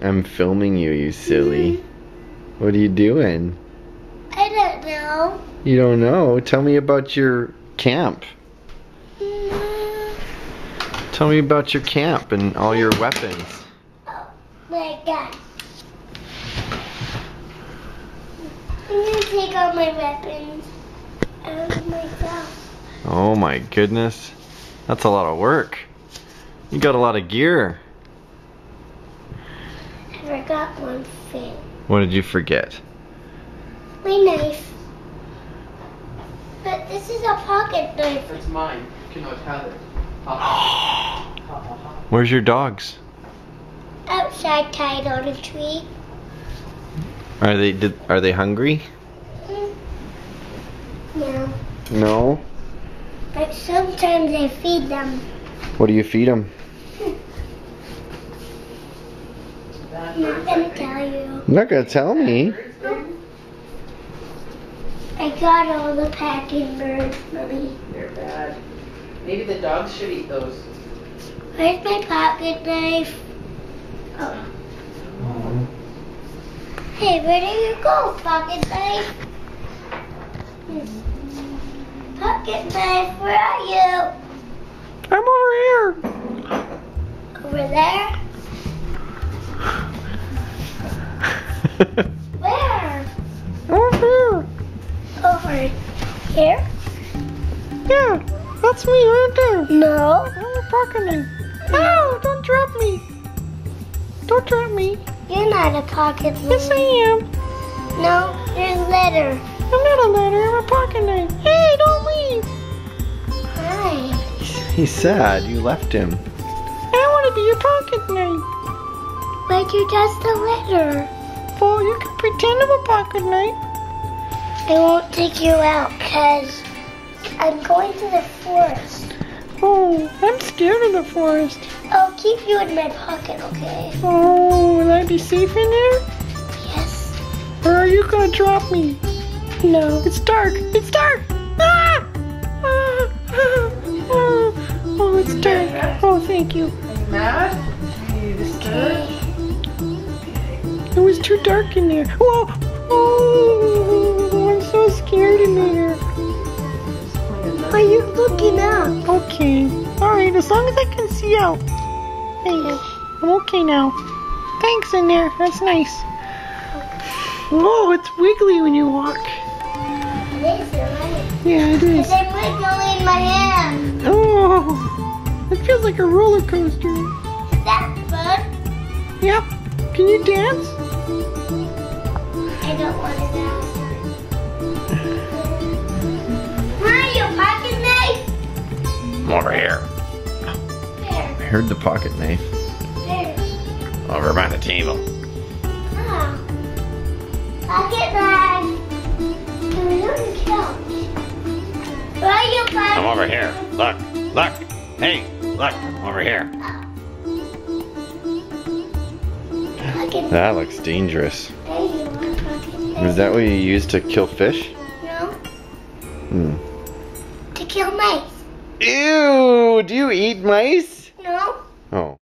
I'm filming you, you silly. What are you doing? I don't know. You don't know? Tell me about your camp. Tell me about your camp and all your weapons. Oh my God. I'm gonna take all my weapons out of myself. Oh my goodness. That's a lot of work. You got a lot of gear. I forgot one thing. What did you forget? My knife. But this is a pocket knife. That's mine. You cannot have it. Where's your dogs? Outside, tied on a tree. Are they hungry? No. No. But sometimes I feed them. What do you feed them? I'm not gonna tell you. You're not gonna tell me. I got all the packing birds, Mommy. They're bad. Maybe the dogs should eat those. Where's my pocket knife? Oh. Hey, where do you go, pocket knife? Pocket knife, where are you? I'm over here. Over there? Where? Over here. Over here? Yeah, that's me right there. No. I'm a pocket knife. No, don't drop me. Don't drop me. You're not a pocket knife. Yes, I am. No, you're a letter. I'm not a letter, I'm a pocket knife. Hey, don't leave. Hi. He's sad, you left him. I want to be a pocket knife. But you're just a letter. Well, you can pretend I'm a pocket knife. I won't take you out because I'm going to the forest. Oh, I'm scared of the forest. I'll keep you in my pocket, okay? Oh, will I be safe in there? Yes. Or are you gonna drop me? No. It's dark. It's dark. Ah! Ah! Ah! Oh, oh, it's dark. Oh, thank you. Are you mad? Are you disturbed? It was too dark in there. Whoa! Oh, I'm so scared in there. Why are you looking up? Okay. Alright, as long as I can see out. Thanks. I'm okay now. Thanks in there. That's nice. Whoa, it's wiggly when you walk. It is, right? Yeah, it is. Because I'm wiggling my hand. Oh, it feels like a roller coaster. Is that fun? Yep. Can you dance? I don't want to dance. Mario, pocket knife? Over here. There. I heard the pocket knife. There. Over by the table. Oh. Pocket knife. Can we on the couch? Mario, pocket I'm over here. Look. Look. Hey, look. I'm over here. Pocket That looks dangerous. There you are, pocket knife. Is that what you use to kill fish? No, Hmm. to kill mice. Ew! Do you eat mice? No. Oh.